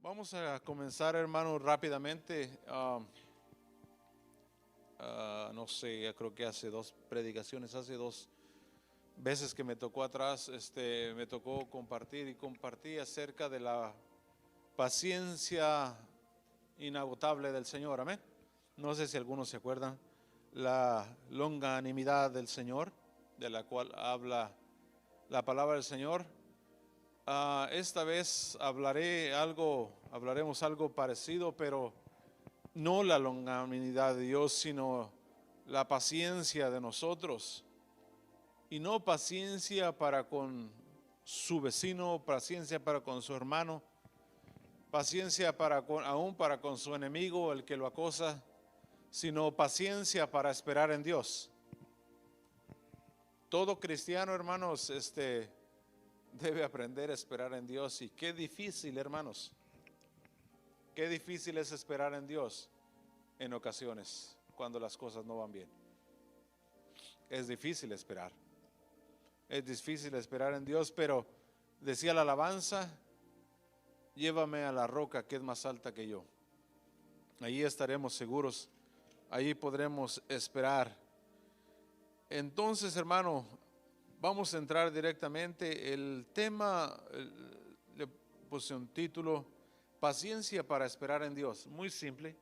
Vamos a comenzar, hermanos, rápidamente. No sé, ya creo que hace dos predicaciones, hace dos veces que me tocó atrás, me tocó compartir y compartí acerca de la paciencia inagotable del Señor. Amén. No sé si algunos se acuerdan la longanimidad del Señor, de la cual habla la palabra del Señor. Esta vez hablaremos algo parecido, pero no la longanimidad de Dios, sino la paciencia de nosotros. Y no paciencia para con su vecino, paciencia para con su hermano, paciencia aún para con su enemigo, el que lo acosa, sino paciencia para esperar en Dios. Todo cristiano, hermanos, debe aprender a esperar en Dios. Y qué difícil, hermanos, qué difícil es esperar en Dios en ocasiones cuando las cosas no van bien. Es difícil esperar. Es difícil esperar en Dios, pero decía la alabanza: llévame a la roca que es más alta que yo. Allí estaremos seguros, allí podremos esperar. Entonces, hermano, vamos a entrar directamente. El tema, le puse un título: paciencia para esperar en Dios. Muy simple.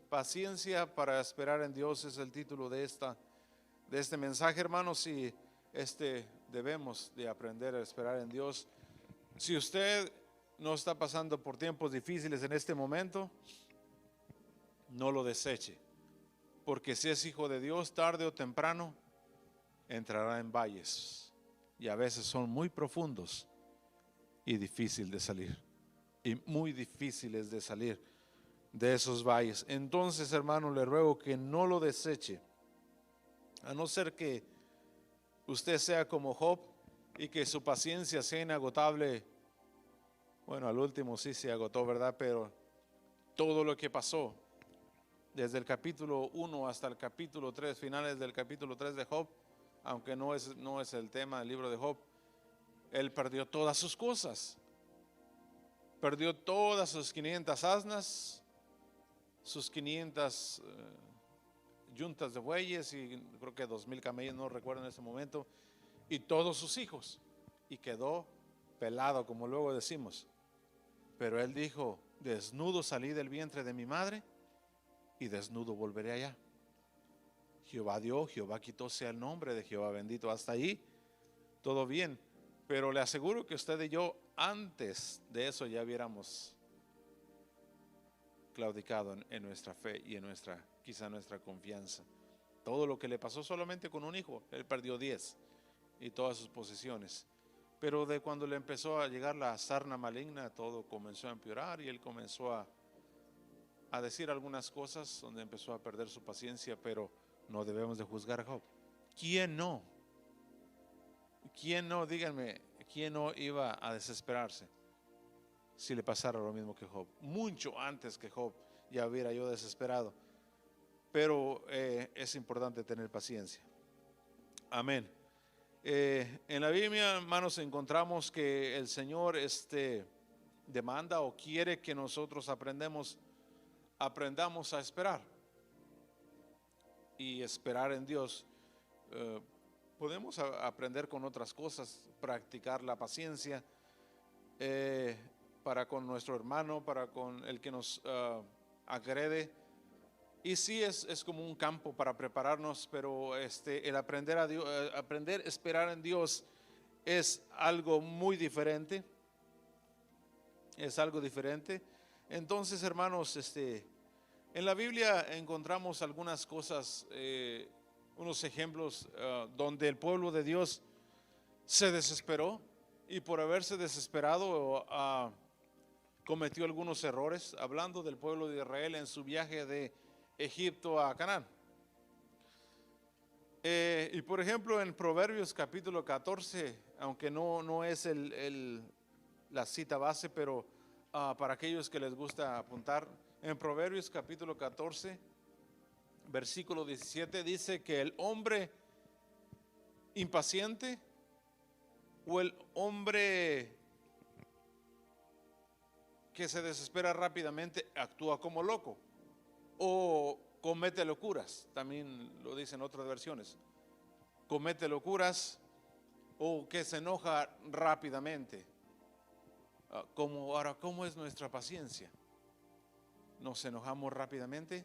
Paciencia para esperar en Dios es el título de este mensaje, hermanos. Y debemos de aprender a esperar en Dios. Si usted no está pasando por tiempos difíciles en este momento, no lo deseche, porque si es hijo de Dios, tarde o temprano entrará en valles, y a veces son muy profundos y difícil de salir, y muy difíciles de salir de esos valles. Entonces, hermano, le ruego que no lo deseche, a no ser que usted sea como Job y que su paciencia sea inagotable. Bueno, al último sí se agotó, ¿verdad? Pero todo lo que pasó desde el capítulo 1 hasta el capítulo 3, finales del capítulo 3 de Job, aunque no es el tema del libro de Job, él perdió todas sus cosas. Perdió todas sus 500 asnas, sus 500 yuntas de bueyes, y creo que 2000 camellos, no recuerdo en ese momento, y todos sus hijos, y quedó pelado, como luego decimos. Pero él dijo: desnudo salí del vientre de mi madre, y desnudo volveré allá. Jehová dio, Jehová quitó, sea el nombre de Jehová bendito. Hasta ahí todo bien, pero le aseguro que usted y yo antes de eso ya hubiéramos claudicado en nuestra fe y quizá nuestra confianza. Todo lo que le pasó solamente con un hijo, él perdió 10 y todas sus posesiones. Pero de cuando le empezó a llegar la sarna maligna, todo comenzó a empeorar, y él comenzó a decir algunas cosas donde empezó a perder su paciencia. Pero no debemos de juzgar a Job. ¿Quién no? ¿Quién no? Díganme, ¿quién no iba a desesperarse si le pasara lo mismo que Job? Mucho antes que Job ya hubiera yo desesperado. Pero es importante tener paciencia. Amén. En la Biblia, hermanos, encontramos que el Señor demanda o quiere que nosotros aprendamos a esperar. Y esperar en Dios, podemos aprender con otras cosas, practicar la paciencia para con nuestro hermano, para con el que nos agrede. Y sí, es como un campo para prepararnos, pero el aprender aprender a esperar en Dios es algo muy diferente. Es algo diferente. Entonces, hermanos, en la Biblia encontramos algunas cosas, unos ejemplos donde el pueblo de Dios se desesperó, y por haberse desesperado cometió algunos errores, hablando del pueblo de Israel en su viaje de Egipto a Canaán. Y por ejemplo, en Proverbios capítulo 14, aunque no es la cita base, pero para aquellos que les gusta apuntar, en Proverbios capítulo 14, versículo 17, dice que el hombre impaciente o el hombre que se desespera rápidamente actúa como loco o comete locuras, también lo dicen otras versiones, comete locuras o que se enoja rápidamente. Ahora, ¿cómo es nuestra paciencia? ¿Nos enojamos rápidamente?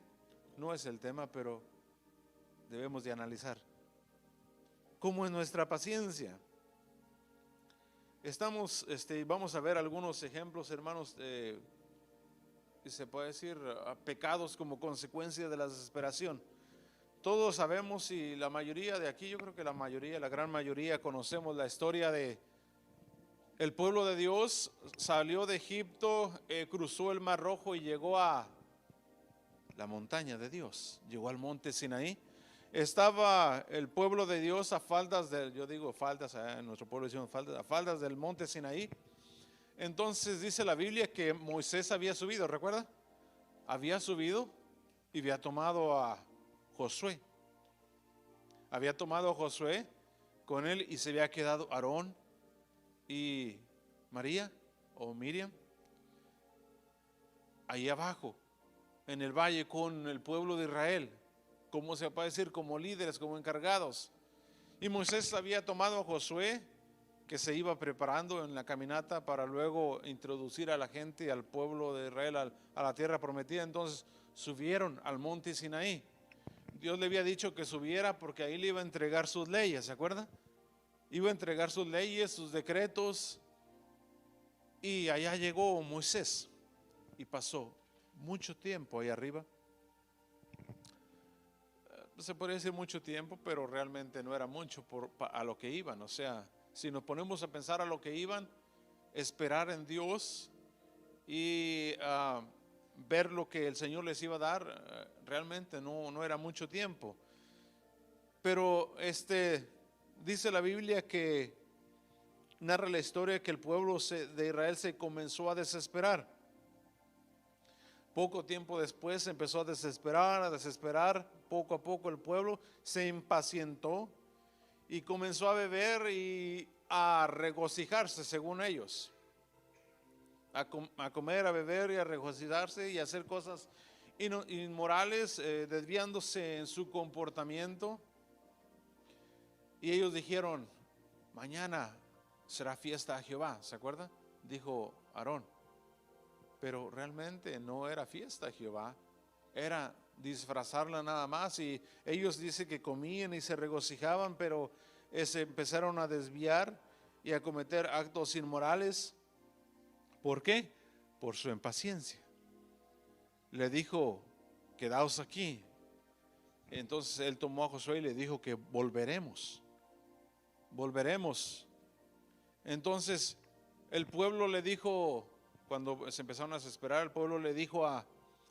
No es el tema, pero debemos de analizar. ¿Cómo es nuestra paciencia? Vamos a ver algunos ejemplos, hermanos, se puede decir, pecados como consecuencia de la desesperación. Todos sabemos, y la mayoría de aquí, yo creo que la gran mayoría conocemos la historia de el pueblo de Dios salió de Egipto, cruzó el Mar Rojo y llegó a la montaña de Dios, llegó al monte Sinaí. Estaba el pueblo de Dios a faldas yo digo faldas, en nuestro pueblo decimos faldas, a faldas del monte Sinaí. Entonces dice la Biblia que Moisés había subido, ¿recuerda? Había subido y había tomado a Josué. Había tomado a Josué con él y se había quedado Aarón y María o Miriam ahí abajo en el valle con el pueblo de Israel, como se puede decir, como líderes, como encargados. Y Moisés había tomado a Josué, que se iba preparando en la caminata para luego introducir a la gente, al pueblo de Israel, a la tierra prometida. Entonces subieron al monte Sinaí. Dios le había dicho que subiera porque ahí le iba a entregar sus leyes, ¿se acuerda? Iba a entregar sus leyes, sus decretos. Y allá llegó Moisés y pasó mucho tiempo ahí arriba. Se podría decir mucho tiempo, pero realmente no era mucho a lo que iban. O sea, si nos ponemos a pensar a lo que iban, esperar en Dios y ver lo que el Señor les iba a dar, realmente no era mucho tiempo. Pero dice la Biblia que narra la historia que el pueblo de Israel se comenzó a desesperar. Poco tiempo después se empezó a desesperar. Poco a poco el pueblo se impacientó y comenzó a beber y a regocijarse, según ellos. A comer, a beber y a regocijarse y a hacer cosas inmorales, desviándose en su comportamiento. Y ellos dijeron: mañana será fiesta a Jehová, ¿se acuerda? Dijo Aarón. Pero realmente no era fiesta a Jehová, era disfrazarla nada más. Y ellos dicen que comían y se regocijaban, pero se empezaron a desviar y a cometer actos inmorales. ¿Por qué? Por su impaciencia. Le dijo: quedaos aquí. Entonces él tomó a Josué y le dijo que volveremos. Entonces el pueblo le dijo, cuando se empezaron a desesperar, el pueblo le dijo a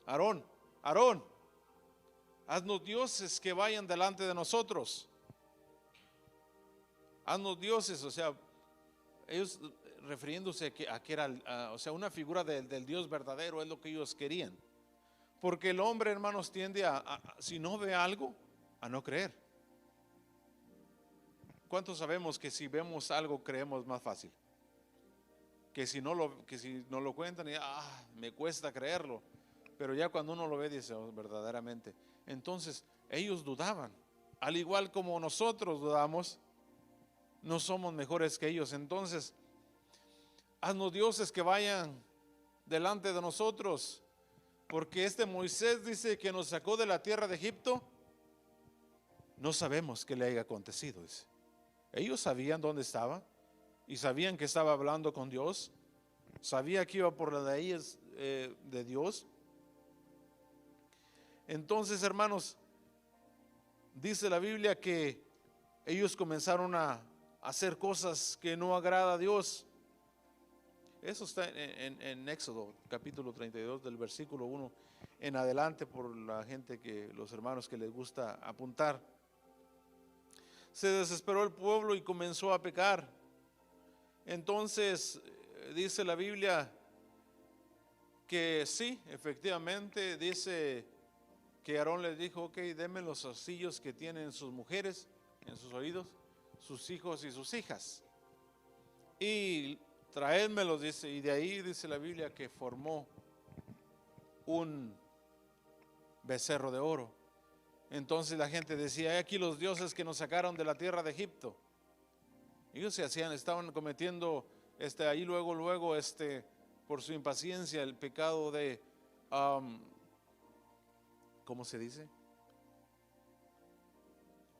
Aarón: Aarón, haznos dioses que vayan delante de nosotros. Haznos dioses, o sea, ellos refiriéndose a que era, o sea, una figura del Dios verdadero, es lo que ellos querían. Porque el hombre, hermanos, tiende si no ve algo, a no creer. ¿Cuántos sabemos que si vemos algo creemos más fácil? Que si no lo cuentan, me cuesta creerlo. Pero ya cuando uno lo ve dice: oh, verdaderamente. Entonces ellos dudaban, al igual como nosotros dudamos. No somos mejores que ellos. Entonces, haznos dioses que vayan delante de nosotros, porque Moisés dice que nos sacó de la tierra de Egipto. No sabemos qué le haya acontecido, dice. Ellos sabían dónde estaba y sabían que estaba hablando con Dios, sabía que iba por las leyes de Dios. Entonces, hermanos, dice la Biblia que ellos comenzaron a hacer cosas que no agrada a Dios. Eso está en Éxodo capítulo 32 del versículo 1 en adelante, por la gente los hermanos que les gusta apuntar. Se desesperó el pueblo y comenzó a pecar. Entonces dice la Biblia que sí, efectivamente, dice que Aarón les dijo: ok, denme los zarcillos que tienen sus mujeres en sus oídos, sus hijos y sus hijas. Y traédmelos, dice, y de ahí dice la Biblia que formó un becerro de oro. Entonces la gente decía: "Hay aquí los dioses que nos sacaron de la tierra de Egipto". Ellos estaban cometiendo ahí luego, por su impaciencia, el pecado de, ¿cómo se dice?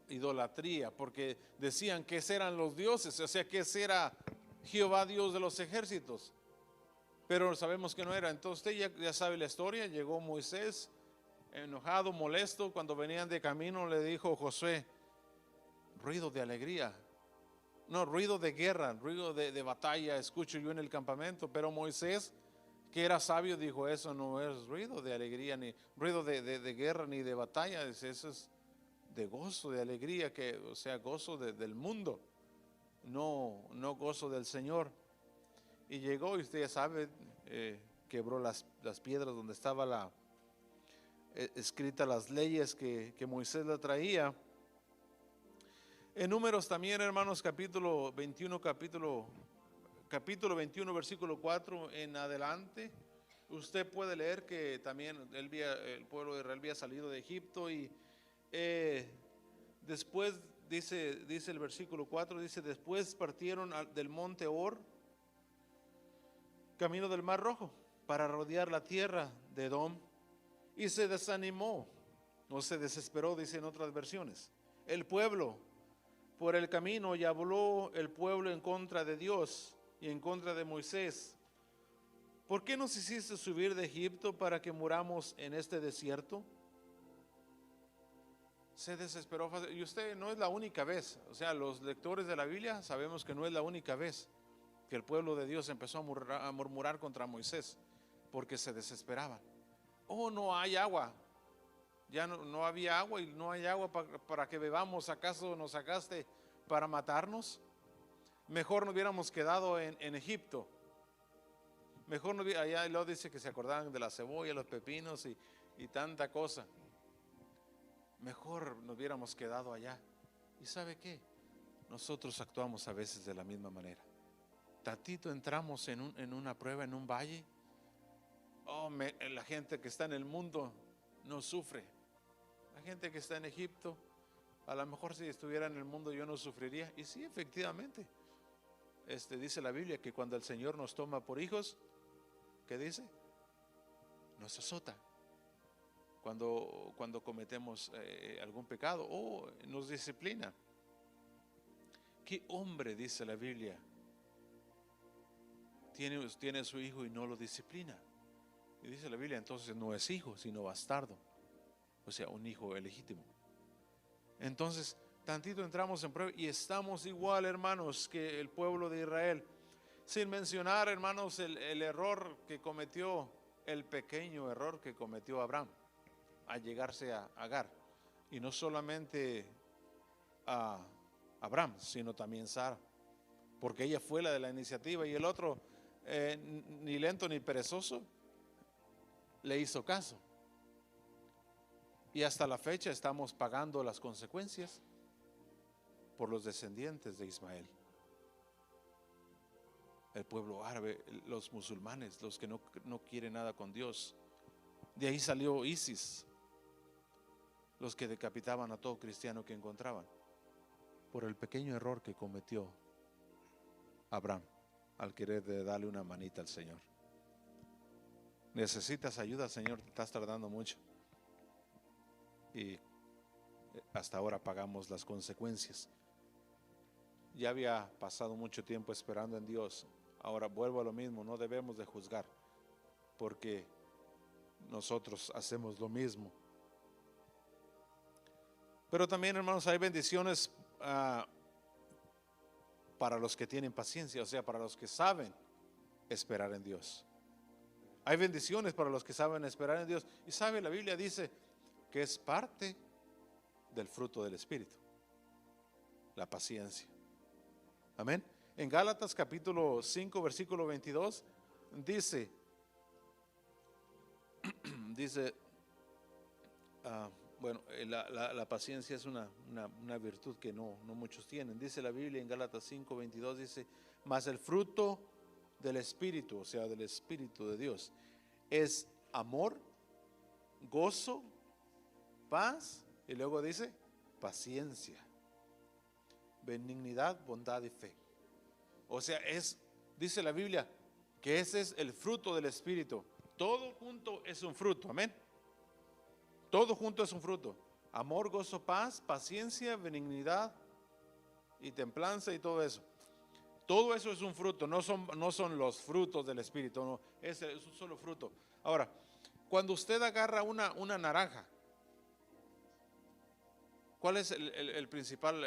Idolatría, porque decían que ese eran los dioses, o sea que ese era Jehová Dios de los ejércitos, pero sabemos que no era. Entonces usted ya sabe la historia. Llegó Moisés enojado, molesto. Cuando venían de camino le dijo Josué: ruido de alegría, no, ruido de guerra, ruido de batalla escucho yo en el campamento. Pero Moisés, que era sabio, dijo: eso no es ruido de alegría, ni ruido de guerra, ni de batalla. Eso es de gozo, de alegría, que, o sea, gozo del mundo, no gozo del Señor. Y llegó, y usted ya sabe, quebró las piedras donde estaba escrita las leyes que Moisés la traía. En Números también, hermanos, capítulo 21, versículo 4 en adelante, usted puede leer que también el pueblo de Israel había salido de Egipto. Y después dice el versículo 4, dice: después partieron del monte Or, camino del Mar Rojo, para rodear la tierra de Edom, y se desanimó, o se desesperó, dice en otras versiones, el pueblo por el camino, y habló el pueblo en contra de Dios y en contra de Moisés: ¿por qué nos hiciste subir de Egipto para que muramos en este desierto? Se desesperó. Y usted, no es la única vez, o sea, los lectores de la Biblia sabemos que no es la única vez que el pueblo de Dios empezó a murmurar contra Moisés, porque se desesperaban. Oh, no hay agua, ya no había agua, y no hay agua para que bebamos. ¿Acaso nos sacaste para matarnos? Mejor no hubiéramos quedado en Egipto. Mejor no hubiera, allá lo dice que se acordaban de la cebolla, los pepinos y tanta cosa. Mejor nos hubiéramos quedado allá. ¿Y sabe qué? Nosotros actuamos a veces de la misma manera. Tantito entramos en una prueba, en un valle. La gente que está en el mundo no sufre. La gente que está en Egipto, a lo mejor si estuviera en el mundo yo no sufriría. Y sí, efectivamente, dice la Biblia que cuando el Señor nos toma por hijos, ¿qué dice? Nos azota. Cuando cometemos algún pecado, nos disciplina. ¿Qué hombre, dice la Biblia, tiene a su hijo y no lo disciplina? Y dice la Biblia, entonces no es hijo, sino bastardo, o sea, un hijo ilegítimo. Entonces, tantito entramos en prueba y estamos igual, hermanos, que el pueblo de Israel. Sin mencionar, hermanos, el error que cometió, el pequeño error que cometió Abraham al llegarse a Agar. Y no solamente a Abraham, sino también Sara, porque ella fue la de la iniciativa, y el otro, ni lento ni perezoso, le hizo caso. Y hasta la fecha estamos pagando las consecuencias por los descendientes de Ismael. El pueblo árabe, los musulmanes, los que no quieren nada con Dios. De ahí salió ISIS, los que decapitaban a todo cristiano que encontraban, por el pequeño error que cometió Abraham al querer darle una manita al Señor. Necesitas ayuda, Señor, te estás tardando mucho. Y hasta ahora pagamos las consecuencias. Ya había pasado mucho tiempo esperando en Dios. Ahora vuelvo a lo mismo, no debemos de juzgar, porque nosotros hacemos lo mismo. Pero también, hermanos, hay bendiciones para los que tienen paciencia, o sea, para los que saben esperar en Dios. Hay bendiciones para los que saben esperar en Dios. Y sabe, la Biblia dice que es parte del fruto del Espíritu, la paciencia. Amén. En Gálatas capítulo 5 versículo 22 dice la paciencia es una virtud que no muchos tienen. Dice la Biblia en Gálatas 5:22, dice: mas el fruto del Espíritu, o sea, del Espíritu de Dios, es amor, gozo, paz, y luego dice paciencia, benignidad, bondad y fe. O sea, dice la Biblia que ese es el fruto del Espíritu. Todo junto es un fruto, amén. Todo junto es un fruto. Amor, gozo, paz, paciencia, benignidad y templanza y todo eso. Todo eso es un fruto, no son los frutos del Espíritu, no, es un solo fruto. Ahora, cuando usted agarra una naranja, ¿cuál es el principal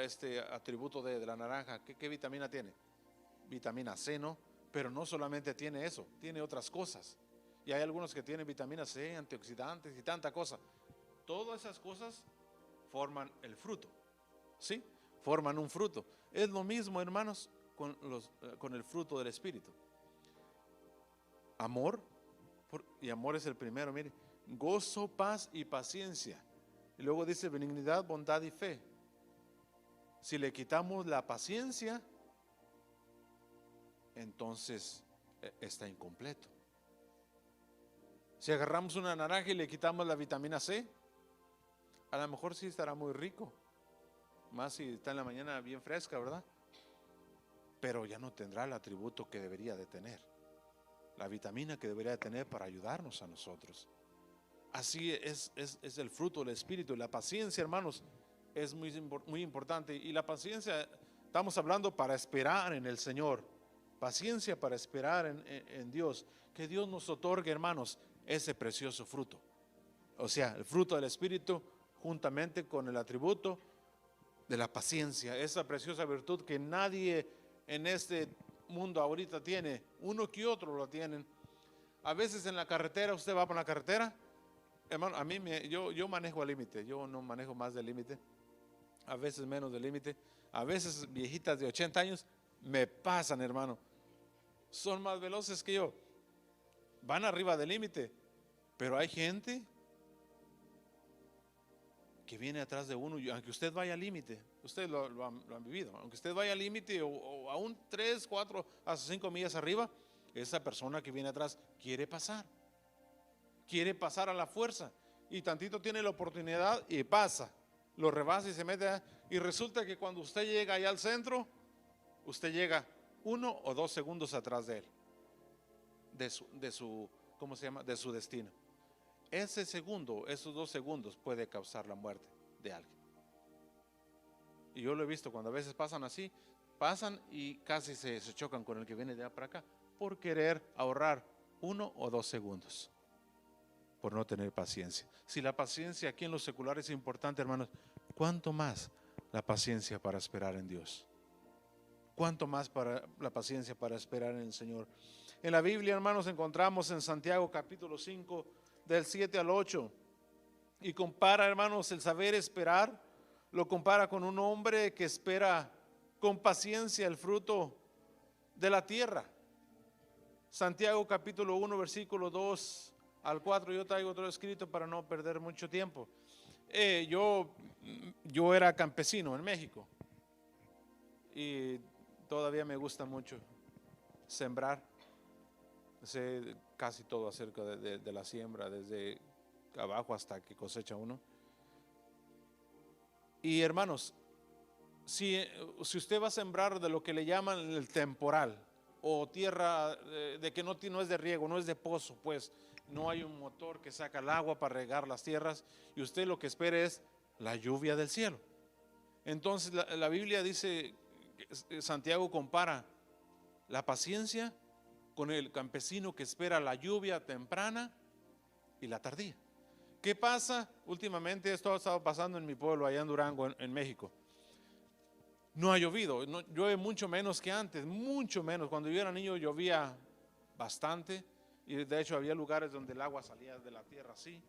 atributo de la naranja? ¿Qué vitamina tiene? Vitamina C, ¿no? Pero no solamente tiene eso, tiene otras cosas. Y hay algunos que tienen vitamina C, antioxidantes y tanta cosa. Todas esas cosas forman el fruto, ¿sí? Forman un fruto. Es lo mismo, hermanos, con el fruto del Espíritu. Amor, y amor es el primero, mire, gozo, paz y paciencia. Y luego dice benignidad, bondad y fe. Si le quitamos la paciencia, entonces está incompleto. Si agarramos una naranja y le quitamos la vitamina C, a lo mejor sí estará muy rico, más si está en la mañana bien fresca, ¿verdad? Pero ya no tendrá el atributo que debería de tener, la vitamina que debería de tener para ayudarnos a nosotros. Así es el fruto del Espíritu. La paciencia, hermanos, es muy importante. Y la paciencia, estamos hablando para esperar en el Señor. Paciencia para esperar en Dios. Que Dios nos otorgue, hermanos, ese precioso fruto. O sea, el fruto del Espíritu juntamente con el atributo de la paciencia. Esa preciosa virtud que nadie en este mundo ahorita tiene. Uno que otro lo tienen. A veces en la carretera, usted va por la carretera, hermano, yo manejo al límite, yo no manejo más del límite, a veces menos del límite, a veces viejitas de 80 años me pasan, hermano, son más veloces que yo, van arriba del límite, pero hay gente que viene atrás de uno, y aunque usted vaya al límite, ustedes lo han vivido, aunque usted vaya al límite o aún 3, 4, hasta 5 millas arriba, esa persona que viene atrás quiere pasar a la fuerza, y tantito tiene la oportunidad y pasa, lo rebasa y se mete, y resulta que cuando usted llega allá al centro, usted llega 1 o 2 segundos atrás de él, ¿cómo se llama? De su destino. Ese segundo, esos 2 segundos puede causar la muerte de alguien. Y yo lo he visto cuando a veces pasan así, pasan y casi se chocan con el que viene de allá para acá, por querer ahorrar 1 o 2 segundos, por no tener paciencia. Si la paciencia aquí en lo secular es importante, hermanos, ¿cuánto más la paciencia para esperar en Dios? ¿Cuánto más para la paciencia para esperar en el Señor? En la Biblia, hermanos, encontramos en Santiago capítulo 5, del 7 al 8, y compara, hermanos, el saber esperar, lo compara con un hombre que espera con paciencia el fruto de la tierra. Santiago capítulo 1, versículo 2 al 4, yo traigo otro escrito para no perder mucho tiempo. Yo era campesino en México y todavía me gusta mucho sembrar. Sé casi todo acerca de la siembra, desde abajo hasta que cosecha uno. Y hermanos, si usted va a sembrar de lo que le llaman el temporal, o tierra de que no es de riego, no es de pozo, pues no hay un motor que saca el agua para regar las tierras, y usted lo que espera es la lluvia del cielo. Entonces la Biblia dice, Santiago compara la paciencia con el campesino que espera la lluvia temprana y la tardía. ¿Qué pasa? Últimamente esto ha estado pasando en mi pueblo, allá en Durango, en México. No ha llovido, llueve mucho menos que antes, mucho menos. Cuando yo era niño llovía bastante, y de hecho había lugares donde el agua salía de la tierra así.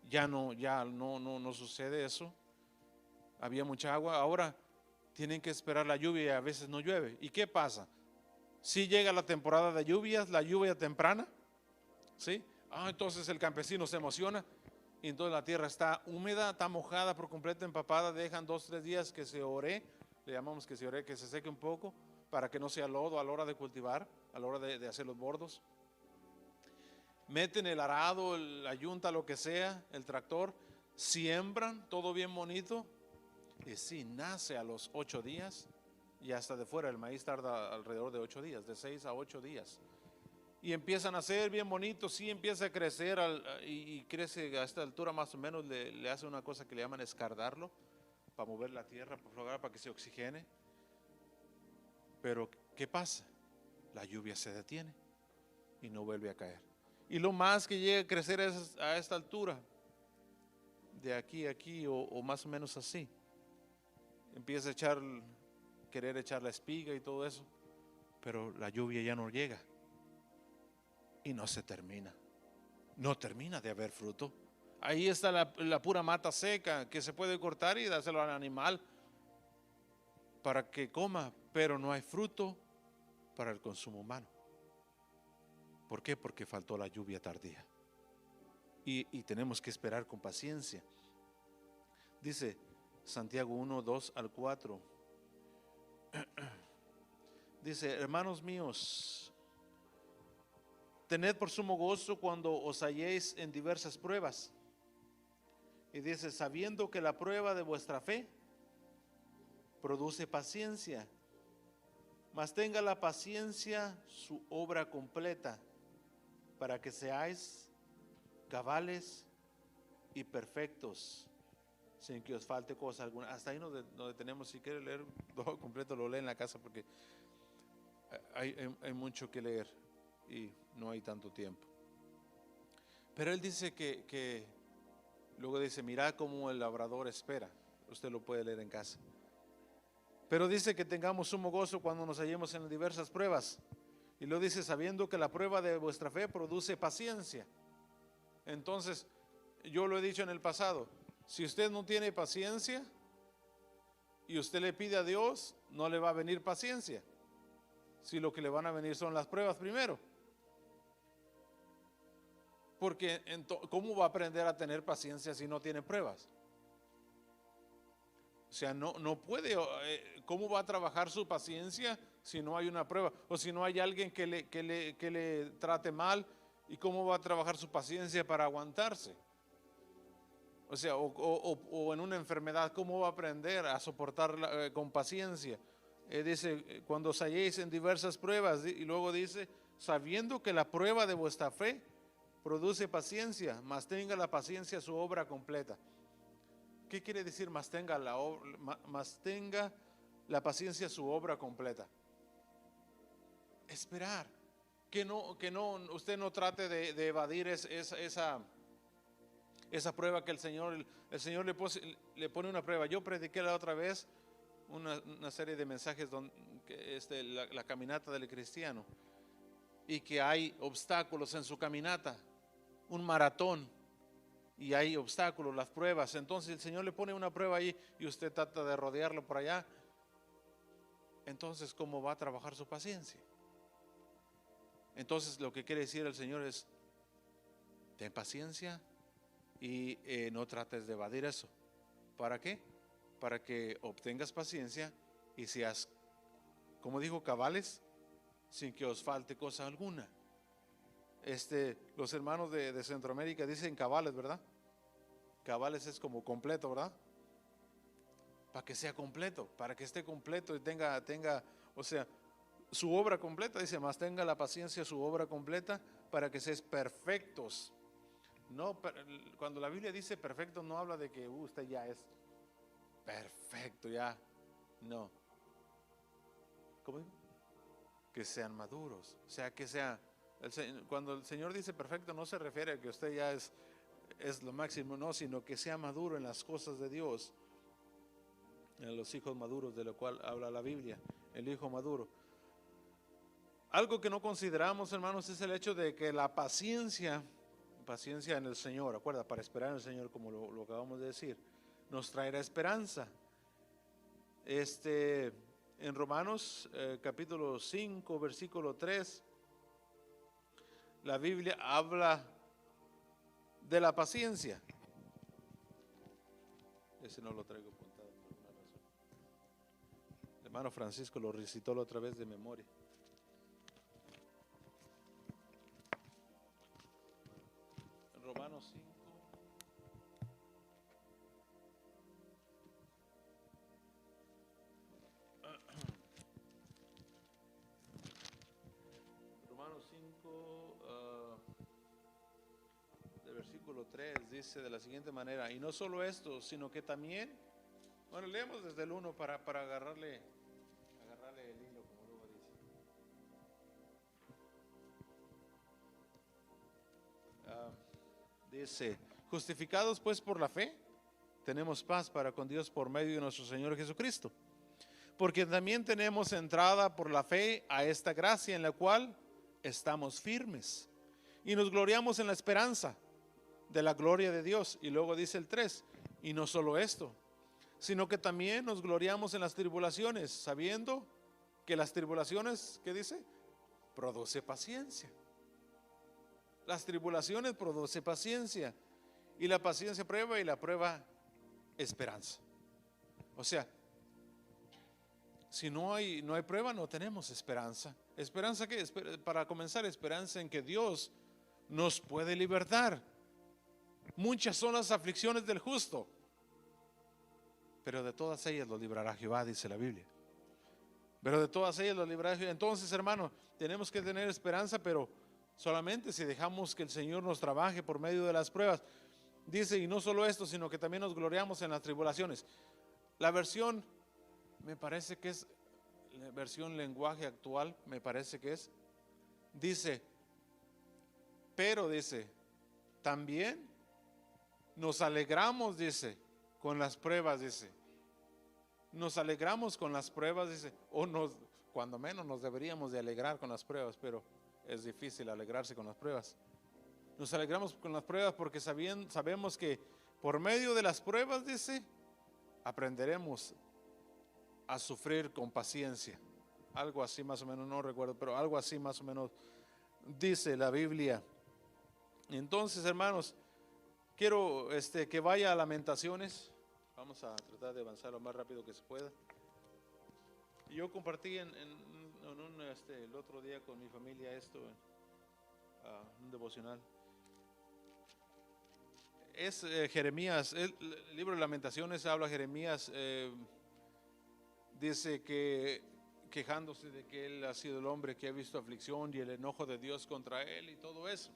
Ya no sucede eso. Había mucha agua, ahora tienen que esperar la lluvia y a veces no llueve. ¿Y qué pasa? Si llega la temporada de lluvias, la lluvia temprana, ¿sí? Entonces el campesino se emociona, y entonces la tierra está húmeda, está mojada por completo, empapada, dejan 2, 3 días que se ore, le llamamos que se ore, que se seque un poco, para que no sea lodo a la hora de cultivar, a la hora de hacer los bordos. Meten el arado, la yunta, lo que sea, el tractor, siembran, todo bien bonito, y sí, nace a los 8 días, y hasta de fuera el maíz tarda alrededor de 8 días, de 6 a 8 días. Y empiezan a ser bien bonito, sí empieza a crecer y crece a esta altura más o menos, le hace una cosa que le llaman escardarlo, para mover la tierra, para que se oxigene. Pero ¿qué pasa? La lluvia se detiene y no vuelve a caer. Y lo más que llega a crecer es a esta altura, de aquí a aquí o más o menos así. Empieza a querer echar la espiga y todo eso, pero la lluvia ya no llega y no se termina. No termina de haber fruto. Ahí está la pura mata seca que se puede cortar y dárselo al animal para que coma, pero no hay fruto para el consumo humano. ¿Por qué? Porque faltó la lluvia tardía. Y tenemos que esperar con paciencia. Dice Santiago 1, 2 al 4. Dice: hermanos míos, tened por sumo gozo cuando os halléis en diversas pruebas. Y dice: sabiendo que la prueba de vuestra fe produce paciencia, mas tenga la paciencia su obra completa, para que seáis cabales y perfectos, sin que os falte cosa alguna. Hasta ahí nos detenemos. Si quiere leer todo completo, lo lee en la casa, porque hay mucho que leer y no hay tanto tiempo. Pero él dice que luego dice: mirad cómo el labrador espera. Usted lo puede leer en casa. Pero dice que tengamos sumo gozo cuando nos hallemos en diversas pruebas. Y luego dice: sabiendo que la prueba de vuestra fe produce paciencia. Entonces, yo lo he dicho en el pasado, si usted no tiene paciencia y usted le pide a Dios, no le va a venir paciencia. Si lo que le van a venir son las pruebas primero. Porque ¿cómo va a aprender a tener paciencia si no tiene pruebas? O sea, no puede. ¿Cómo va a trabajar su paciencia si no hay una prueba? O si no hay alguien que le trate mal. ¿Y cómo va a trabajar su paciencia para aguantarse? O sea, o en una enfermedad, ¿cómo va a aprender a soportar con paciencia? Dice: cuando os halléis en diversas pruebas, y luego dice: sabiendo que la prueba de vuestra fe produce paciencia, mas tenga la paciencia su obra completa. ¿Qué quiere decir mas tenga la paciencia su obra completa? Esperar. Que usted no trate de evadir esa prueba que el Señor le pone una prueba. Yo prediqué la otra vez una serie de mensajes la caminata del cristiano, y que hay obstáculos en su caminata, un maratón, y hay obstáculos, las pruebas. Entonces el Señor le pone una prueba ahí y usted trata de rodearlo por allá. Entonces, ¿cómo va a trabajar su paciencia? Entonces, lo que quiere decir el Señor es: ten paciencia y no trates de evadir eso. ¿Para qué? Para que obtengas paciencia y seas, como dijo, cabales, sin que os falte cosa alguna. Los hermanos de Centroamérica dicen cabales, ¿verdad? Cabales es como completo, ¿verdad? Para que sea completo, para que esté completo y tenga, o sea, su obra completa. Dice: más tenga la paciencia su obra completa, para que seáis perfectos. No, cuando la Biblia dice perfecto, no habla de que usted ya es perfecto, ya. No. ¿Cómo digo? Que sean maduros. O sea, que sea. Cuando el Señor dice perfecto, no se refiere a que usted ya es lo máximo, no, sino que sea maduro en las cosas de Dios. En los hijos maduros, de lo cual habla la Biblia, el hijo maduro. Algo que no consideramos, hermanos, es el hecho de que la paciencia en el Señor, acuerda, para esperar en el Señor, como lo acabamos de decir, nos traerá esperanza. En Romanos capítulo 5, versículo 3, la Biblia habla de la paciencia. Ese no lo traigo apuntado por una razón. hermano Francisco lo recitó la otra vez de memoria. Romanos 5. Romanos 5, del versículo 3, dice de la siguiente manera: y no solo esto, sino que también, bueno, leemos desde el 1 para agarrarle el hilo, como luego dice. Dice, justificados pues por la fe, tenemos paz para con Dios por medio de nuestro Señor Jesucristo. Porque también tenemos entrada por la fe a esta gracia en la cual estamos firmes. Y nos gloriamos en la esperanza de la gloria de Dios. Y luego dice el 3, y no solo esto, sino que también nos gloriamos en las tribulaciones, sabiendo que las tribulaciones, ¿qué dice? Produce paciencia. Las tribulaciones produce paciencia, y la paciencia prueba, y la prueba esperanza. O sea, si no hay prueba, no tenemos esperanza. ¿Esperanza qué? Para comenzar, esperanza en que Dios nos puede libertar. Muchas son las aflicciones del justo, pero de todas ellas lo librará Jehová, dice la Biblia. Pero de todas ellas lo librará Jehová. Entonces, hermano, tenemos que tener esperanza, pero solamente si dejamos que el Señor nos trabaje por medio de las pruebas. Dice, y no solo esto, sino que también nos gloriamos en las tribulaciones. La versión, me parece que es la versión lenguaje actual, me parece que es, dice, pero dice, también nos alegramos, dice, con las pruebas, dice. Nos alegramos con las pruebas, dice, cuando menos nos deberíamos de alegrar con las pruebas, pero es difícil alegrarse con las pruebas. Nos alegramos con las pruebas porque sabemos que por medio de las pruebas, dice, aprenderemos a sufrir con paciencia. Algo así más o menos, no recuerdo, pero algo así más o menos dice la Biblia. Entonces, hermanos, quiero que vaya a Lamentaciones. Vamos a tratar de avanzar lo más rápido que se pueda. Yo compartí el otro día con mi familia esto, un devocional. Es Jeremías, el libro de Lamentaciones habla Jeremías, dice que quejándose de que él ha sido el hombre que ha visto aflicción y el enojo de Dios contra él y todo eso.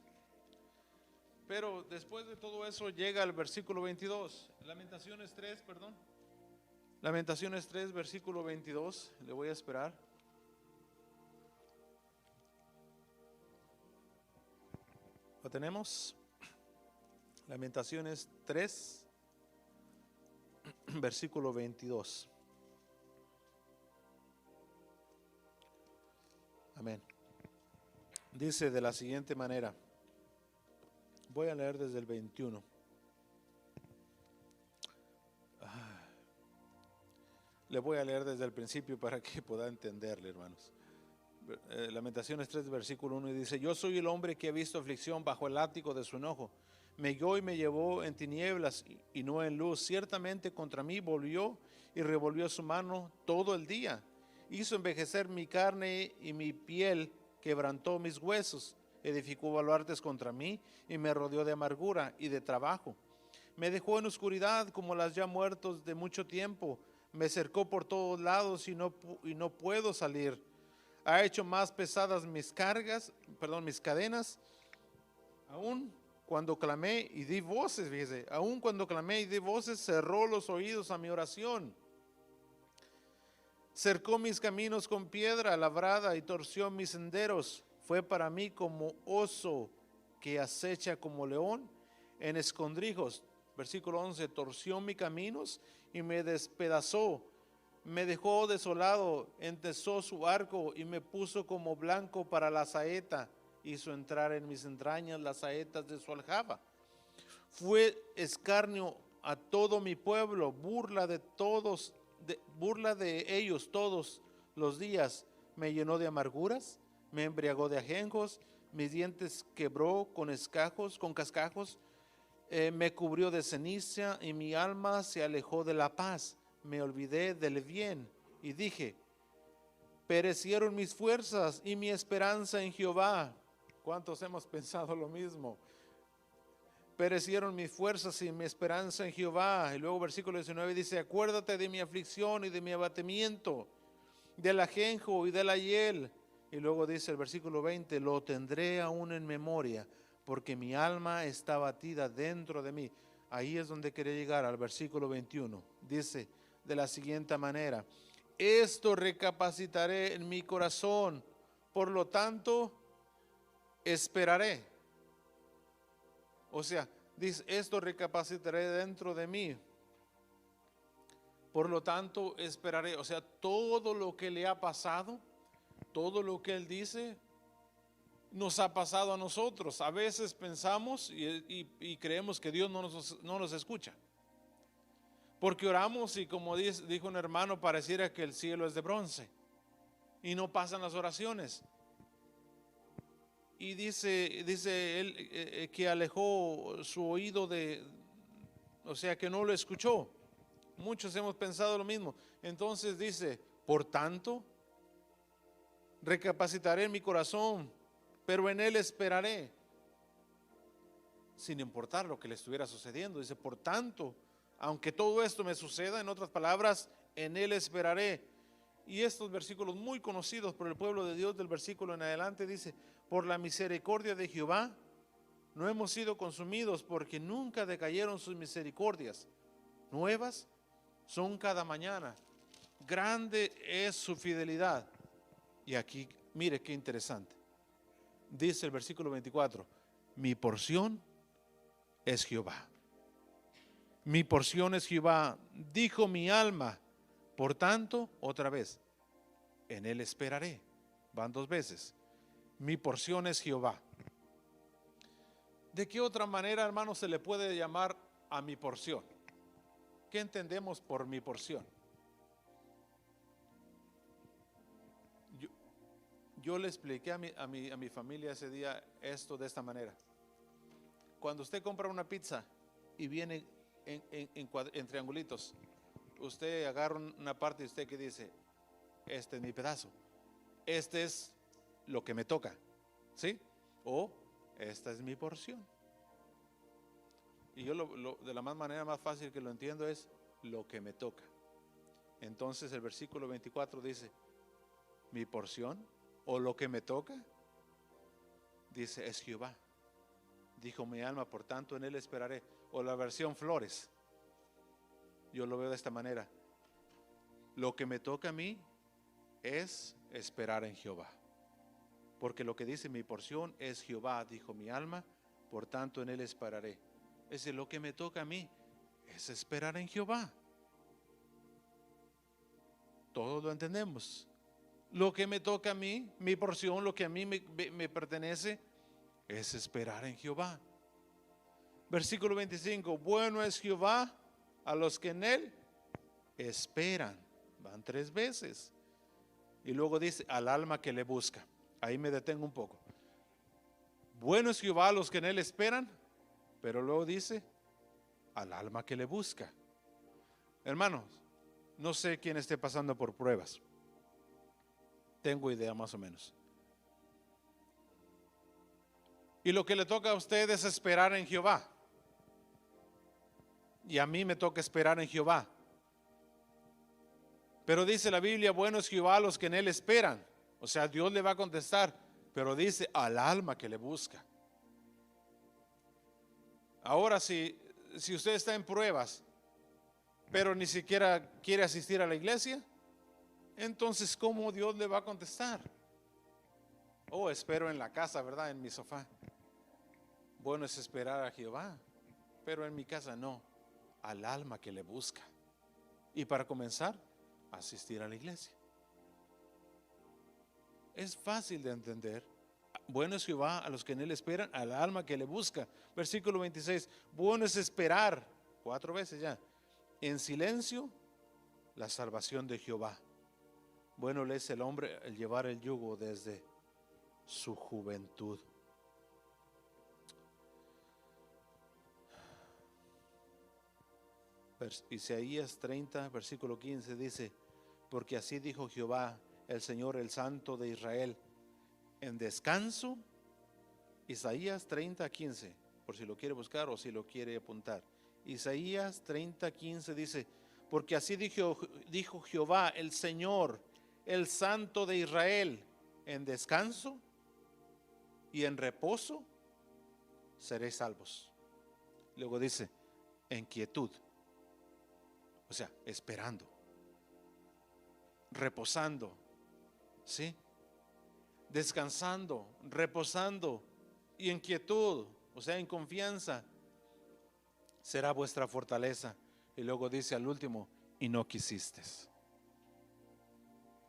Pero después de todo eso llega al versículo 22, Lamentaciones 3, versículo 22, le voy a esperar. ¿Lo tenemos? Lamentaciones 3, versículo 22. Amén. Dice de la siguiente manera. Voy a leer desde el 21. Le voy a leer desde el principio para que pueda entenderle, hermanos. Lamentaciones 3, versículo 1, y dice: yo soy el hombre que ha visto aflicción bajo el látigo de su enojo. Me guió y me llevó en tinieblas y no en luz. Ciertamente contra mí volvió y revolvió su mano todo el día. Hizo envejecer mi carne y mi piel, quebrantó mis huesos. Edificó baluartes contra mí y me rodeó de amargura y de trabajo. Me dejó en oscuridad como las ya muertos de mucho tiempo. Me cercó por todos lados y no puedo salir. Ha hecho más pesadas mis cadenas. Aún cuando clamé y di voces, fíjese, aún cuando clamé y di voces, cerró los oídos a mi oración. Cercó mis caminos con piedra labrada y torció mis senderos. Fue para mí como oso que acecha como león en escondrijos. Versículo 11, torció mis caminos y me despedazó. Me dejó desolado, entesó su arco y me puso como blanco para la saeta. Hizo entrar en mis entrañas las saetas de su aljaba. Fue escarnio a todo mi pueblo, burla de ellos todos los días. Me llenó de amarguras, me embriagó de ajenjos, mis dientes quebró con cascajos, me cubrió de ceniza y mi alma se alejó de la paz. Me olvidé del bien y dije: Perecieron mis fuerzas y mi esperanza en Jehová. ¿Cuántos hemos pensado lo mismo? Perecieron mis fuerzas y mi esperanza en Jehová. Y luego versículo 19 dice, acuérdate de mi aflicción y de mi abatimiento, del ajenjo y del hiel. Y luego dice el versículo 20, lo tendré aún en memoria, porque mi alma está batida dentro de mí. Ahí es donde quería llegar, al versículo 21. Dice de la siguiente manera, esto recapacitaré en mi corazón, por lo tanto esperaré. O sea, dice, esto recapacitaré dentro de mí, por lo tanto esperaré. O sea, todo lo que le ha pasado, todo lo que él dice, nos ha pasado a nosotros. A veces pensamos y creemos que Dios no nos escucha. Porque oramos y como dijo un hermano, pareciera que el cielo es de bronce y no pasan las oraciones. Y dice él que alejó su oído o sea que no lo escuchó. Muchos hemos pensado lo mismo. Entonces dice, por tanto, recapacitaré en mi corazón, pero en él esperaré, sin importar lo que le estuviera sucediendo. Dice, por tanto, aunque todo esto me suceda, en otras palabras, en él esperaré. Y estos versículos muy conocidos por el pueblo de Dios, del versículo en adelante, dice, por la misericordia de Jehová no hemos sido consumidos, porque nunca decayeron sus misericordias. Nuevas son cada mañana. Grande es su fidelidad. Y aquí, mire qué interesante. Dice el versículo 24, mi porción es Jehová. Mi porción es Jehová, dijo mi alma. Por tanto, otra vez, en él esperaré. Van dos veces. Mi porción es Jehová. ¿De qué otra manera, hermano, se le puede llamar a mi porción? ¿Qué entendemos por mi porción? Yo le expliqué a mi familia ese día esto de esta manera. Cuando usted compra una pizza y viene en triangulitos, usted agarra una parte y usted que dice, este es mi pedazo, este es lo que me toca, ¿sí? O esta es mi porción. Y yo de la manera más fácil que lo entiendo es lo que me toca. Entonces el versículo 24 dice, mi porción o lo que me toca, dice, es Jehová. Dijo mi alma, por tanto en él esperaré. O la versión Flores, yo lo veo de esta manera, lo que me toca a mí es esperar en Jehová, porque lo que dice mi porción es Jehová, dijo mi alma, por tanto en él esperaré. Es decir, lo que me toca a mí es esperar en Jehová. Todos lo entendemos. Lo que me toca a mí, mi porción, lo que a mí me pertenece, es esperar en Jehová. Versículo 25, bueno es Jehová a los que en él esperan. Van tres veces. Y luego dice, al alma que le busca. Ahí me detengo un poco. Bueno es Jehová a los que en él esperan, pero luego dice, al alma que le busca. Hermanos, no sé quién esté pasando por pruebas. Tengo idea más o menos. Y lo que le toca a usted es esperar en Jehová. Y a mí me toca esperar en Jehová. Pero dice la Biblia, bueno es Jehová a los que en él esperan. O sea, Dios le va a contestar, pero dice al alma que le busca. Ahora, si usted está en pruebas, pero ni siquiera quiere asistir a la iglesia, entonces ¿cómo Dios le va a contestar? Oh, espero en la casa, ¿verdad? En mi sofá. Bueno es esperar a Jehová, pero en mi casa no, al alma que le busca. Y para comenzar, asistir a la iglesia. Es fácil de entender. Bueno es Jehová a los que en él esperan, al alma que le busca. Versículo 26, bueno es esperar, 4 veces ya, en silencio la salvación de Jehová. Bueno le es el hombre el llevar el yugo desde su juventud. Isaías 30, versículo 15 dice, porque así dijo Jehová, el Señor, el Santo de Israel, en descanso. Isaías 30:15, por si lo quiere buscar o si lo quiere apuntar. Isaías 30:15 dice: porque así dijo Jehová, el Señor, el Santo de Israel, en descanso y en reposo seréis salvos. Luego dice, en quietud, o sea, esperando, reposando, ¿sí? Descansando, reposando y en quietud, o sea, en confianza, será vuestra fortaleza. Y luego dice al último, y no quisiste.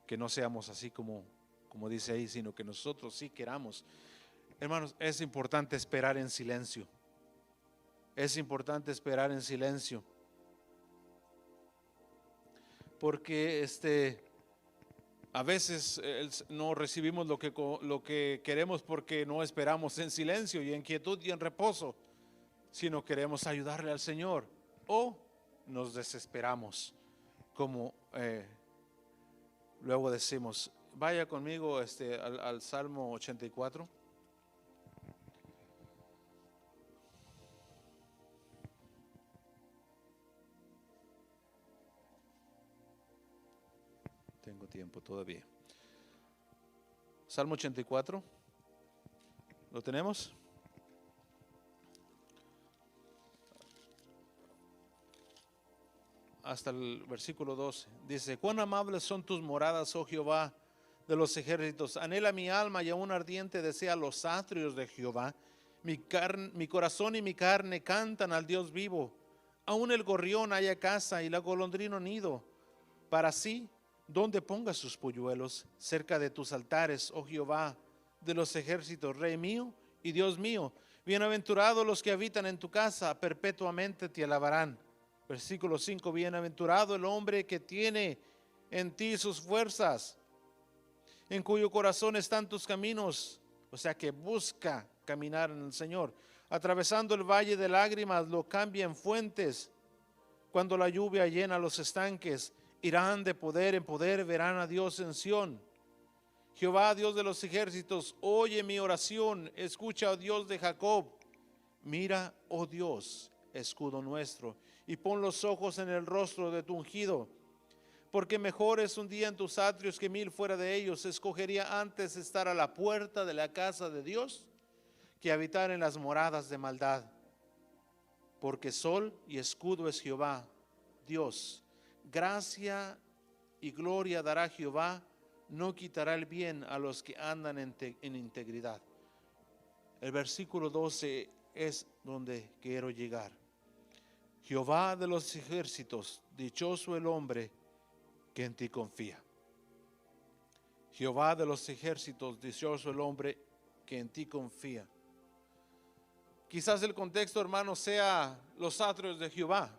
Que no seamos así como dice ahí, sino que nosotros sí queramos. Hermanos, es importante esperar en silencio. Es importante esperar en silencio. Porque a veces no recibimos lo que queremos porque no esperamos en silencio y en quietud y en reposo, sino queremos ayudarle al Señor, o nos desesperamos, como luego decimos. Vaya conmigo al Salmo 84. Tengo tiempo todavía. Salmo 84. ¿Lo tenemos? Hasta el versículo 12. Dice: cuán amables son tus moradas, oh Jehová de los ejércitos. Anhela mi alma y aún ardiente desea los atrios de Jehová. Mi corazón y mi carne cantan al Dios vivo. Aún el gorrión halla casa y la golondrina nido para sí, donde ponga sus polluelos, cerca de tus altares, oh Jehová de los ejércitos, Rey mío y Dios mío. Bienaventurados los que habitan en tu casa, perpetuamente te alabarán. Versículo 5, bienaventurado el hombre que tiene en ti sus fuerzas, en cuyo corazón están tus caminos, o sea que busca caminar en el Señor. Atravesando el valle de lágrimas lo cambia en fuentes. Cuando la lluvia llena los estanques, irán de poder en poder, verán a Dios en Sión. Jehová, Dios de los ejércitos, oye mi oración, escucha, oh Dios de Jacob. Mira, oh Dios, escudo nuestro, y pon los ojos en el rostro de tu ungido. Porque mejor es un día en tus atrios que 1000 fuera de ellos. Escogería antes estar a la puerta de la casa de Dios que habitar en las moradas de maldad. Porque sol y escudo es Jehová, Dios. Gracia y gloria dará Jehová, no quitará el bien a los que andan en integridad. El versículo 12 es donde quiero llegar. Jehová de los ejércitos, dichoso el hombre que en ti confía. Jehová de los ejércitos, dichoso el hombre que en ti confía. Quizás el contexto, hermano, sea los atrios de Jehová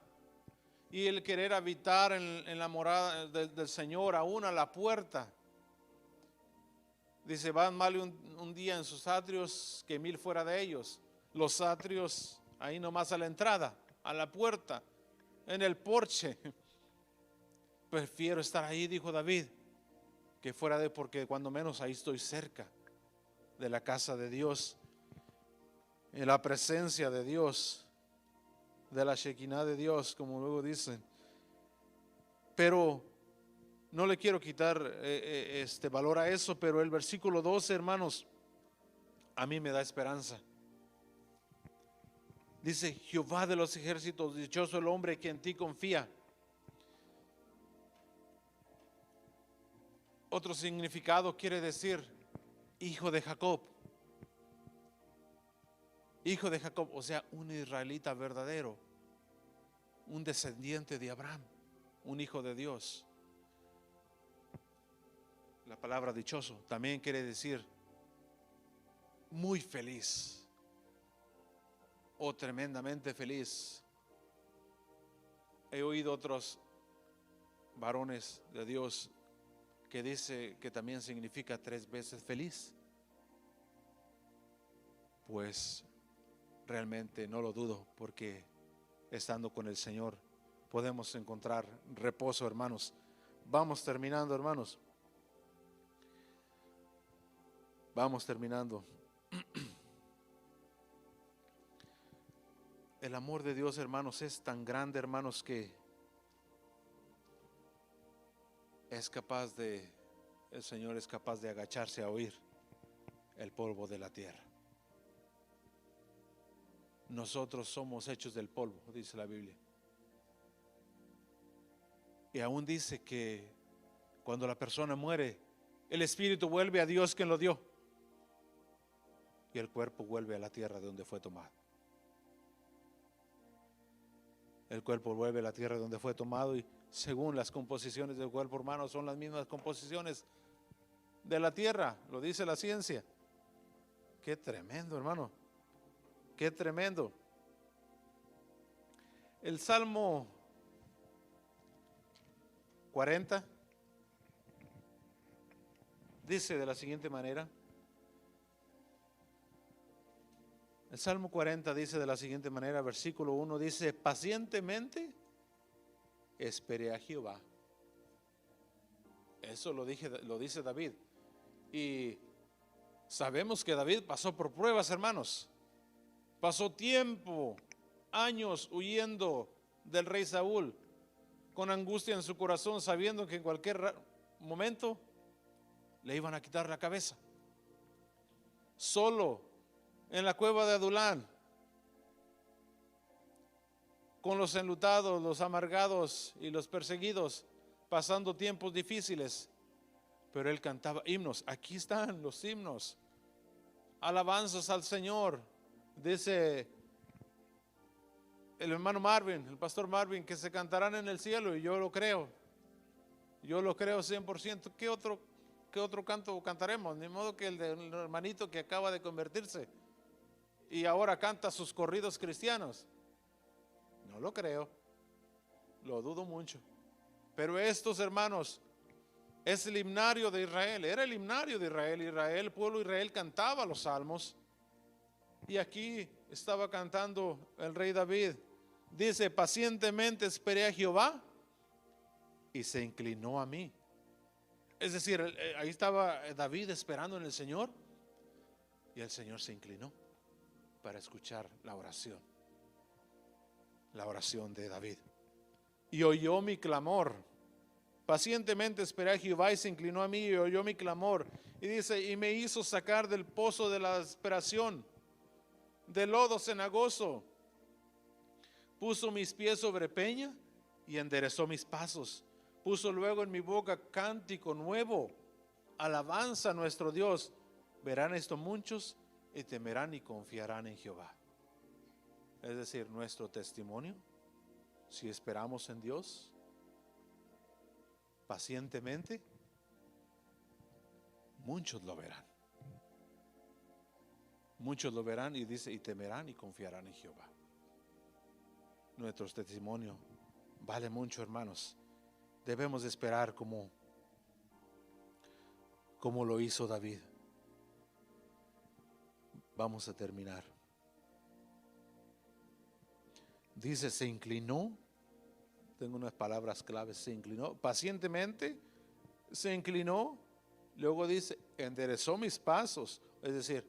y el querer habitar en la morada del Señor, aún a la puerta. Dice, van mal un día en sus atrios que 1000 fuera de ellos. Los atrios ahí nomás a la entrada, a la puerta, en el porche. Prefiero estar ahí, dijo David, que fuera de, porque cuando menos ahí estoy cerca de la casa de Dios, en la presencia de Dios, de la Shekinah de Dios, como luego dicen. Pero no le quiero quitar valor a eso, pero el versículo 12, hermanos, a mí me da esperanza. Dice, Jehová de los ejércitos, dichoso el hombre que en ti confía. Otro significado quiere decir hijo de Jacob. Hijo de Jacob, o sea, un israelita verdadero, un descendiente de Abraham, un hijo de Dios. La palabra dichoso también quiere decir muy feliz o tremendamente feliz. He oído otros varones de Dios que dice que también significa 3 veces feliz. Pues realmente no lo dudo, porque estando con el Señor podemos encontrar reposo, hermanos. Vamos terminando, hermanos. Vamos terminando. El amor de Dios, hermanos, es tan grande, hermanos, que el Señor es capaz de agacharse a oír el polvo de la tierra. Nosotros somos hechos del polvo, dice la Biblia. Y aún dice que cuando la persona muere, el espíritu vuelve a Dios quien lo dio, y el cuerpo vuelve a la tierra de donde fue tomado. El cuerpo vuelve a la tierra de donde fue tomado, y según las composiciones del cuerpo, hermano, son las mismas composiciones de la tierra, lo dice la ciencia. Qué tremendo, hermano, qué tremendo. El Salmo 40 dice de la siguiente manera. El Salmo 40 dice de la siguiente manera, versículo 1 dice: pacientemente esperé a Jehová. Eso lo dice David. Y sabemos que David pasó por pruebas, hermanos. Pasó tiempo, años huyendo del rey Saúl, con angustia en su corazón, sabiendo que en cualquier momento le iban a quitar la cabeza. Solo en la cueva de Adulán, con los enlutados, los amargados y los perseguidos, pasando tiempos difíciles, pero él cantaba himnos. Aquí están los himnos, alabanzas al Señor. Dice el hermano Marvin, el pastor Marvin, que se cantarán en el cielo, y yo lo creo 100%. ¿Qué otro canto cantaremos? Ni modo que el del hermanito que acaba de convertirse y ahora canta sus corridos cristianos. No lo creo, lo dudo mucho. Pero estos hermanos, es el himnario de Israel, era el himnario de Israel. El pueblo de Israel cantaba los salmos, y aquí estaba cantando el rey David. Dice: pacientemente esperé a Jehová y se inclinó a mí. Es decir, ahí estaba David esperando en el Señor, y el Señor se inclinó para escuchar la oración de David. Y oyó mi clamor. Pacientemente esperé a Jehová y se inclinó a mí y oyó mi clamor. Y dice: y me hizo sacar del pozo de la desesperación, del lodo cenagoso. Puso mis pies sobre peña y enderezó mis pasos. Puso luego en mi boca cántico nuevo, alabanza a nuestro Dios. Verán esto muchos y temerán y confiarán en Jehová. Es decir, nuestro testimonio, si esperamos en Dios pacientemente, muchos lo verán. Muchos lo verán, y dice: y temerán y confiarán en Jehová. Nuestro testimonio vale mucho, hermanos. Debemos esperar como lo hizo David. Vamos a terminar. Dice: se inclinó. Tengo unas palabras claves. Se inclinó pacientemente, se inclinó. Luego dice: enderezó mis pasos. Es decir,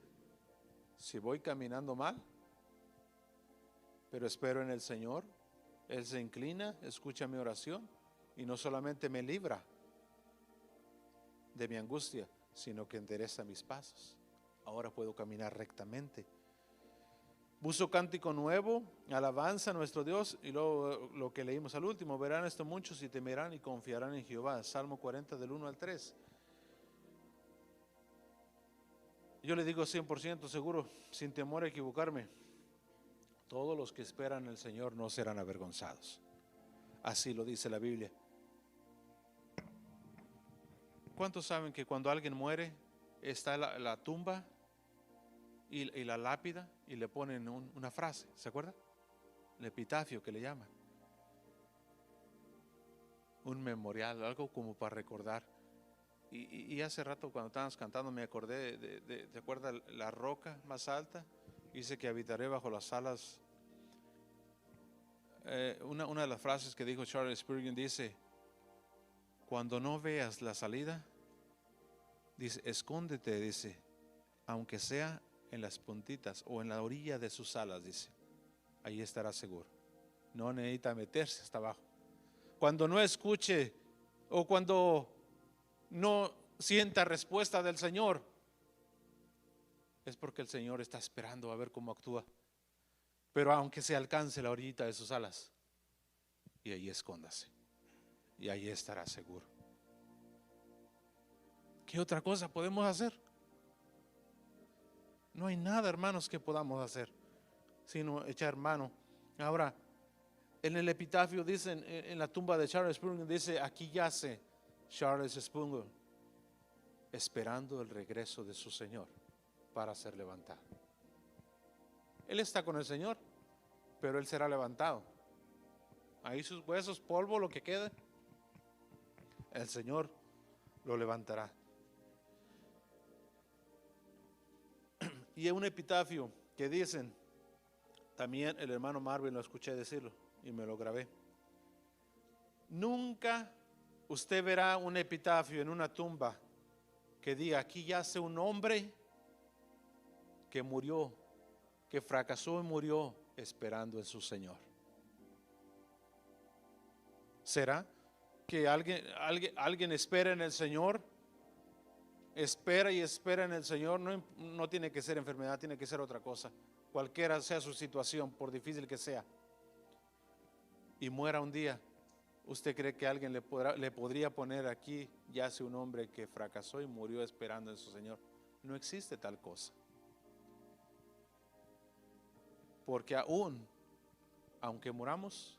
si voy caminando mal, pero espero en el Señor, Él se inclina, escucha mi oración, y no solamente me libra de mi angustia, sino que endereza mis pasos. Ahora puedo caminar rectamente. Puso cántico nuevo, alabanza a nuestro Dios. Y luego lo que leímos al último: verán esto muchos y temerán y confiarán en Jehová. Salmo 40 del 1 al 3. Yo le digo 100% seguro, sin temor a equivocarme: todos los que esperan en el Señor no serán avergonzados. Así lo dice la Biblia. ¿Cuántos saben que cuando alguien muere está la tumba y la lápida, y le ponen una frase? ¿Se acuerda? El epitafio que le llaman. Un memorial, algo como para recordar. Y hace rato cuando estábamos cantando me acordé ¿te acuerdas? La roca más alta. Dice que habitaré bajo las alas. Una de las frases que dijo Charles Spurgeon dice: cuando no veas la salida, dice, escóndete, dice, aunque sea en las puntitas o en la orilla de sus alas, dice, ahí estará seguro. No necesita meterse hasta abajo. Cuando no escuche o cuando no sienta respuesta del Señor, es porque el Señor está esperando a ver cómo actúa. Pero aunque se alcance la orillita de sus alas, y ahí escóndase, y ahí estará seguro. ¿Qué otra cosa podemos hacer? No hay nada, hermanos, que podamos hacer sino echar mano. Ahora, en el epitafio dicen, en la tumba de Charles Spurgeon, dice: aquí yace Charles Spurgeon, esperando el regreso de su Señor para ser levantado. Él está con el Señor, pero Él será levantado. Ahí sus huesos, polvo, lo que quede, el Señor lo levantará. Y es un epitafio que dicen, también el hermano Marvin lo escuché decirlo y me lo grabé: nunca usted verá un epitafio en una tumba que diga: aquí yace un hombre que murió, que fracasó y murió esperando en su Señor. ¿Será que alguien espera en el Señor? Espera y espera en el Señor. No tiene que ser enfermedad, tiene que ser otra cosa. Cualquiera sea su situación, por difícil que sea, y muera un día, ¿usted cree que alguien le podría poner: aquí yace un hombre que fracasó y murió esperando en su Señor? No existe tal cosa. Porque aunque muramos,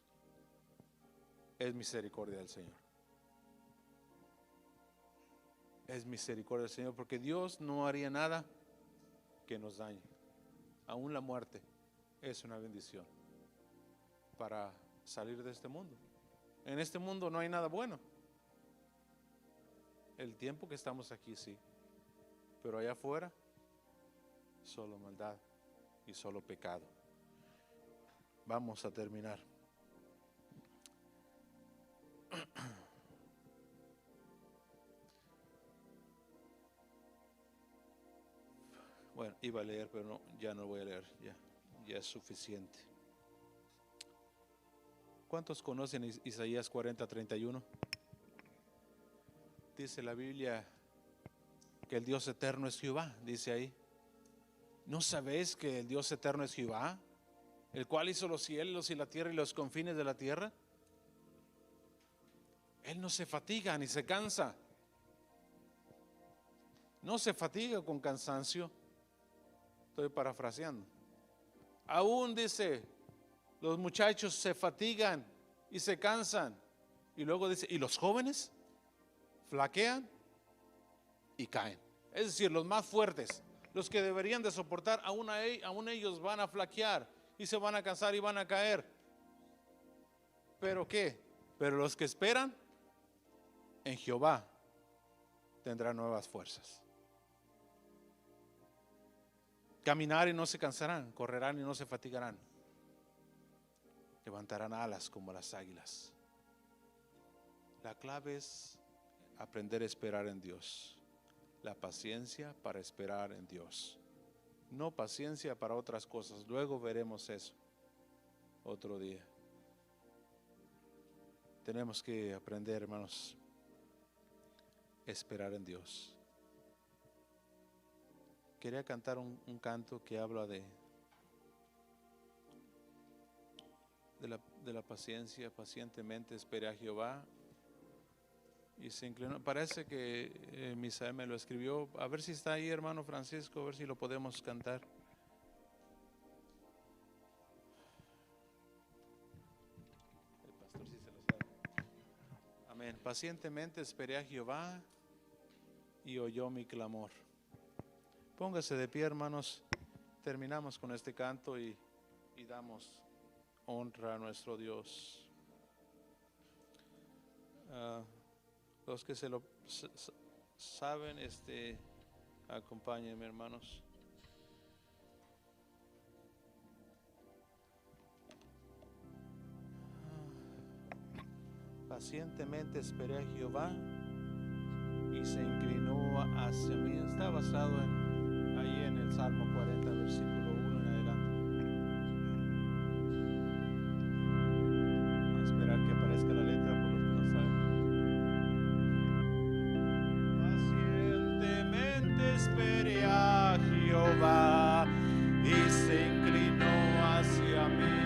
es misericordia del Señor. Es misericordia del Señor, porque Dios no haría nada que nos dañe. Aún la muerte es una bendición para salir de este mundo. En este mundo no hay nada bueno. El tiempo que estamos aquí sí, pero allá afuera solo maldad y solo pecado. Vamos a terminar. Bueno, iba a leer, pero no, ya no voy a leer, ya es suficiente. ¿Cuántos conocen Isaías 40:31? Dice la Biblia que el Dios eterno es Jehová, dice ahí. ¿No sabéis que el Dios eterno es Jehová, el cual hizo los cielos y la tierra y los confines de la tierra? Él no se fatiga ni se cansa. No se fatiga con cansancio. Estoy parafraseando. Aún dice, los muchachos se fatigan y se cansan. Y luego dice, y los jóvenes flaquean y caen. Es decir, los más fuertes, los que deberían de soportar, aún ellos van a flaquear y se van a cansar y van a caer. ¿Pero qué? Pero los que esperan en Jehová tendrán nuevas fuerzas. Caminar y no se cansarán, correrán y no se fatigarán. Levantarán alas como las águilas. La clave es aprender a esperar en Dios. La paciencia para esperar en Dios. No paciencia para otras cosas. Luego veremos eso otro día. Tenemos que aprender, hermanos, a esperar en Dios. Quería cantar un canto que habla de la paciencia. Pacientemente esperé a Jehová y se inclinó. Parece que Misael me lo escribió. A ver si está ahí, hermano Francisco, a ver si lo podemos cantar. El pastor sí se lo sabe. Amén. Pacientemente esperé a Jehová y oyó mi clamor. Póngase de pie, hermanos. Terminamos con este canto y damos honra a nuestro Dios. Los que se lo saben, acompáñenme, hermanos. Pacientemente esperé a Jehová y se inclinó hacia mí. Está basado ahí en Salmo 40, versículo 1 en adelante. Vamos a esperar que aparezca la letra por los que no saben. Pacientemente esperé a Jehová y se inclinó hacia mí.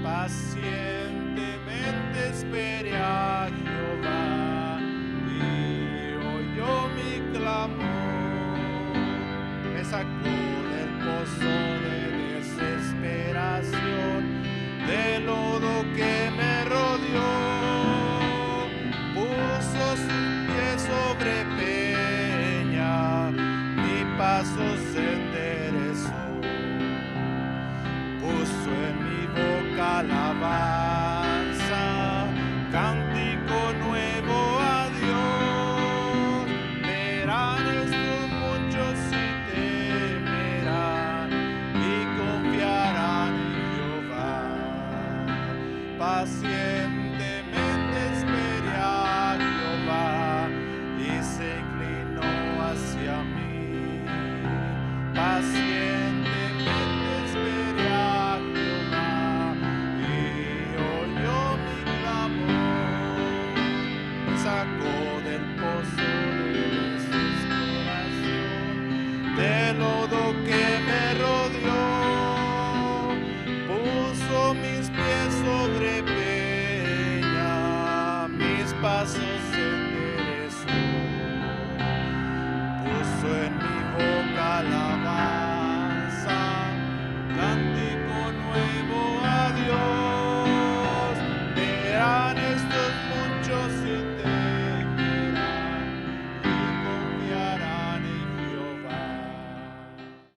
Pacientemente esperé a Jehová y oyó mi clamor. Me sacó del pozo de desesperación, del lodo que me rodeó. Puso sus pies sobre peña, mi paso se enderezó. Puso en mi boca alabanza, cántico nuevo a Dios. Verán estos muchos y temerán y confiarán en Jehová. Paciencia